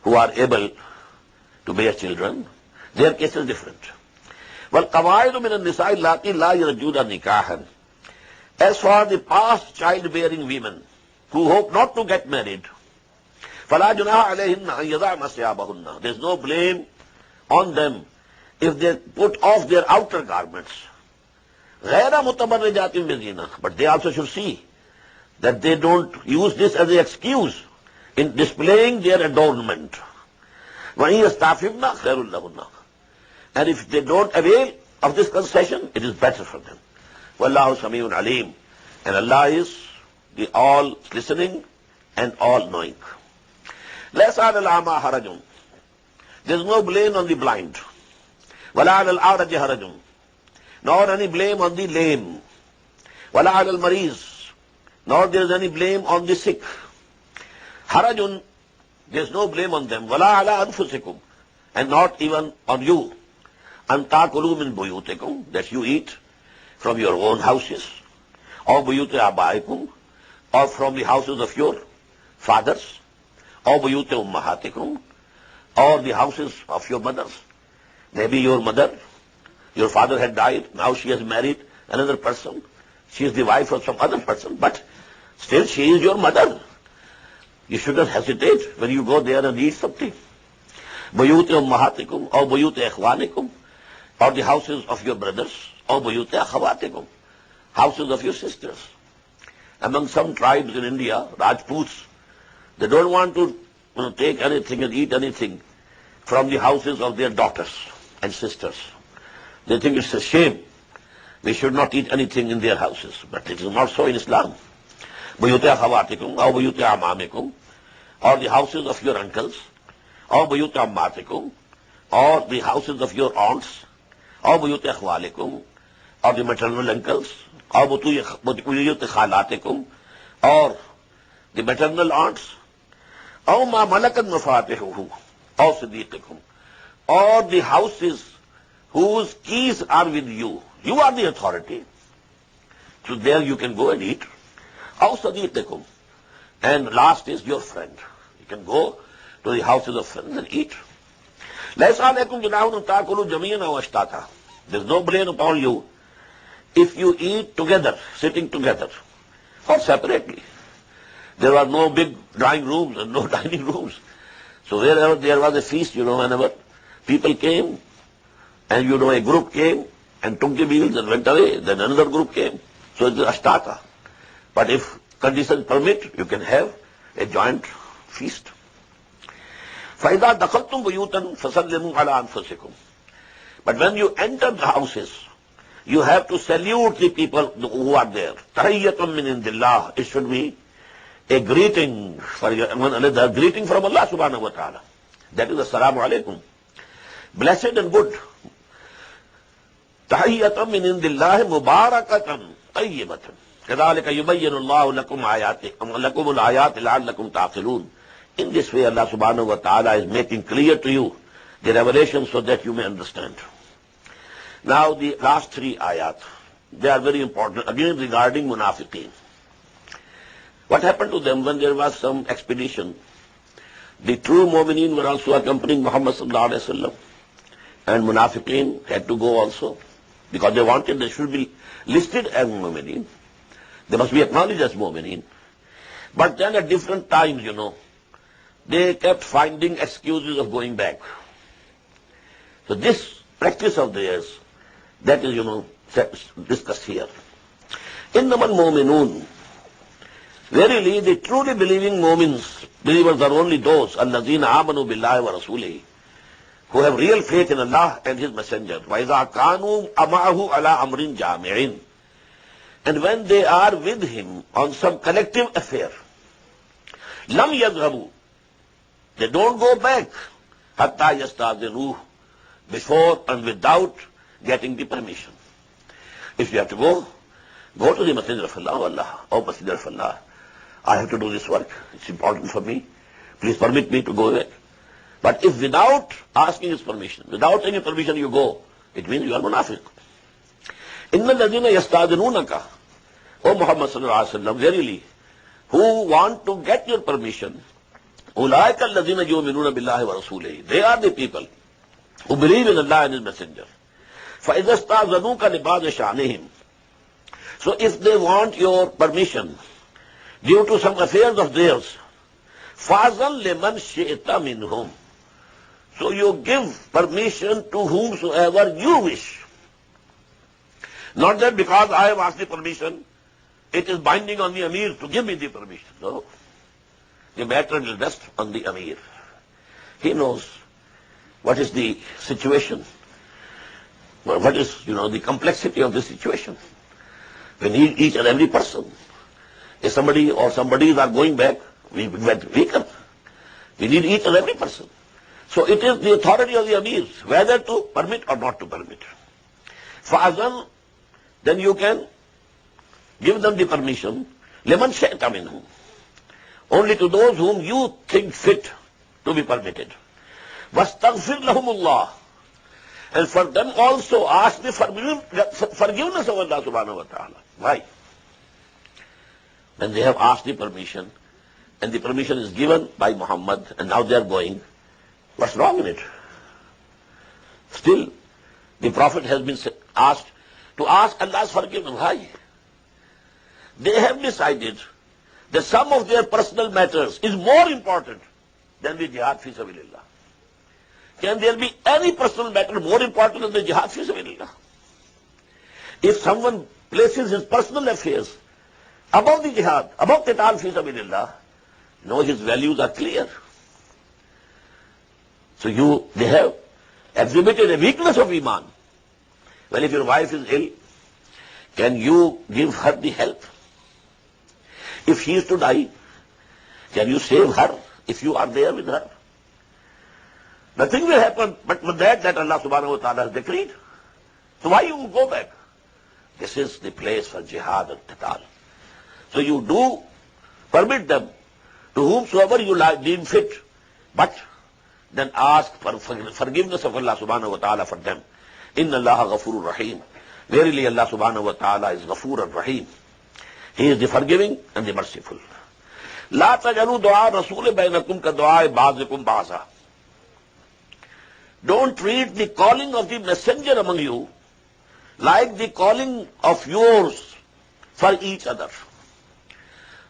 who are able to bear children, their case is different. وَالْقَوَائِدُ مِنَ النِّسَاءِ اللَّاتِي لَا يَرْجُونَ نِكَاحًا. As for the past childbearing women who hope not to get married, فَلَا جُنَاحَ عَلَيْهِنَّ أَن يَضَعْنَ ثِيَابَهُنَّ. There is no blame on them if they put off their outer garments. غَيْرَ مُتَبَرِّجَاتٍ بِزِينَةٍ. But they also should see that they don't use this as an excuse in displaying their adornment. وَإِن يَسْتَعْفِفْنَ خَيْرٌ لَهُنَّ. And if they don't avail of this concession, it is better for them. وَاللَّهُ سَمِيعٌ عَلِيمٌ. And Allah is the all listening and all knowing. لَيْسَ عَلَى الْأَعْمَى حَرَجٌ. There is no blame on the blind. وَلَا عَلَى الْأَعْرَجِ حَرَجٌ. Nor any blame on the lame. وَلَا عَلَى الْمَرِيضِ. Nor there is any blame on the sick. Harajun, there is no blame on them. وَلَا عَلَى أَنفُسِكُمْ. And not even on you. أَن تَأْكُلُوا مِن بُيُوتِكُمْ. That you eat from your own houses. Or بُيُوتِ آبَائِكُمْ. Or from the houses of your fathers. Or بُيُوتِ أُمَّهَاتِكُمْ. Or the houses of your mothers. Maybe your mother, your father had died, now she has married another person. She is the wife of some other person, but still she is your mother. You shouldn't hesitate when you go there and eat something. بُيُوتِ أُمَّهَاتِكُمْ or بُيُوتِ إِخْوَانِكُمْ, or the houses of your brothers, or بُيُوتِ أَخَوَاتِكُمْ, houses of your sisters. Among some tribes in India, Rajputs, they don't want to take anything and eat anything from the houses of their daughters and sisters. They think it's a shame. We should not eat anything in their houses. But it is not so in Islam. بُيُوتِ أَخَوَاتِكُمْ or بُيُوتِ أَعْمَامِكُمْ, or the houses of your uncles, or بُيُوتِ أَمَّاتِكُمْ, or the houses of your aunts, or بُيُوتِ أَخْوَالِكُمْ, or the maternal uncles, or بُيُوتِ خَالَاتِكُمْ, or the maternal aunts, or مَا مَلَكَتْ مَفَاتِحُهُ or صِدِيقِكُمْ, or the houses whose keys are with you. You are the authority. So there you can go and eat. أو صديقكم. And last is your friend. You can go to the houses of friends and eat. لَيْسَ عَلَيْكُمْ جُنَاحٌ أَن تَأْكُلُوا جَمِيعًا أَوْ أَشْتَاتًا. There is no blame upon you if you eat together, sitting together, or separately. There are no big drawing rooms and no dining rooms. So wherever there was a feast, whenever people came, and a group came and took the meals and went away, then another group came. So it's ashtata. But if conditions permit, you can have a joint feast. فَإِذَا دَخَلْتُمْ بُيُوتًا فَسَلِّمُوا عَلَىٰ أَنفُسِكُمْ. But when you enter the houses, you have to salute the people who are there. تَحِيَّةٌ مِّنْ عِندِ اللَّهِ. It should be a greeting for one another, greeting from Allah subhanahu wa ta'ala. That is assalamu alaikum. Blessed and good. تَحِيَّةٌ مِّنْ عِندِ اللَّهِ مُبَارَكَةً طَيِّبَةً كَذَلِكَ يُبَيِّنُ اللَّهُ لَكُمُ الْآيَاتِ لَعَلَّكُمْ تَعْقِلُونَ. In this way, Allah subhanahu wa ta'ala is making clear to you the revelation so that you may understand. Now, the last three ayat, they are very important, again regarding munafiqeen. What happened to them when there was some expedition? The true mu'mineen were also accompanying Muhammad sallallahu alaihi wasallam, and munafiqeen had to go also, because they wanted they should be listed as mu'mineen. They must be acknowledged as mu'mineen. But then at different times, they kept finding excuses of going back. So this practice of theirs, that is, discussed here. Innamal mu'minun. Verily, the truly believing mu'mins, believers are only those, allazina amanu billahi wa rasulihi, who have real faith in Allah and His Messenger. وَإِذَا كَانُوا أَمَعَهُ عَلَىٰ أَمْرٍ جَامِعٍ. And when they are with Him on some collective affair, لَمْ يَذْهَبُوا. They don't go back حَتَّى يَسْتَأْذِنُوهُ, before and without getting the permission. If you have to go to the Messenger of Allah. Allah, oh Messenger of Allah, I have to do this work. It's important for me. Please permit me to go back. But if without asking His permission, without any permission you go, it means you are munafiq. Inna alladhina yasta'dhinunaka, O Muhammad sallallahu alaihi wasallam, verily, who want to get your permission, Ulaika alladhina yu'minuna billahi wa rasulihi. They are the people who believe in Allah and His Messenger. فَإِذَا اسْتَأْذَنُوكَ لِبَعْضِ شَأْنِهِمْ. So if they want your permission due to some affairs of theirs, فَأْذَنْ لِمَنْ شِئْتَ مِنْهُمْ. So you give permission to whomsoever you wish. Not that because I have asked the permission, it is binding on the Amir to give me the permission. No. The matter will rest on the Amir. He knows what is the situation, what is, the complexity of the situation. We need each and every person. If somebody or somebodies are going back, we get weaker. We need each and every person. So it is the authority of the Amirs, whether to permit or not to permit. Fa'azan, then you can give them the permission, liman shayta minhum, only to those whom you think fit to be permitted. Wastaghfir lahumullah, and for them also ask the forgiveness of Allah subhanahu wa ta'ala. Why? When they have asked the permission, and the permission is given by Muhammad, and now they are going, what's wrong in it? Still, the Prophet has been asked to ask Allah's forgiveness. Why? They have decided that some of their personal matters is more important than the jihad fi sabilillah. Can there be any personal matter more important than the jihad fi sabilillah? If someone places his personal affairs above the jihad, above qital fi sabilillah, his values are clear. So they have exhibited a weakness of iman. Well, if your wife is ill, can you give her the help? If she is to die, can you save her if you are there with her? Nothing will happen but with that Allah subhanahu wa ta'ala has decreed. So why you go back? This is the place for jihad and qital. So you do permit them to whomsoever you deem fit, but then ask for forgiveness of Allah subhanahu wa ta'ala for them. Inna Allah ghafurur rahim. Verily Allah subhanahu wa ta'ala is Ghafoor and Rahim. He is the forgiving and the merciful. La tajalu du'a rasul bainakum ka du'a ba'dikum ba'za. Don't treat the calling of the messenger among you like the calling of yours for each other.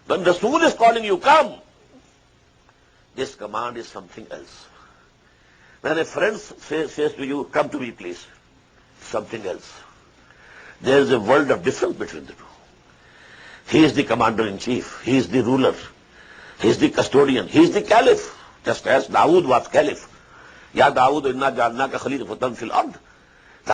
When Rasul is calling you, come, this command is something else. When a friend says to you, come to me please, something else. There is a world of difference between the two. He is the commander-in-chief. He is the ruler. He is the custodian. He is the caliph. Just as Dawood was caliph. Ya Dawood inna ja'alnaka khalifatan fil ard.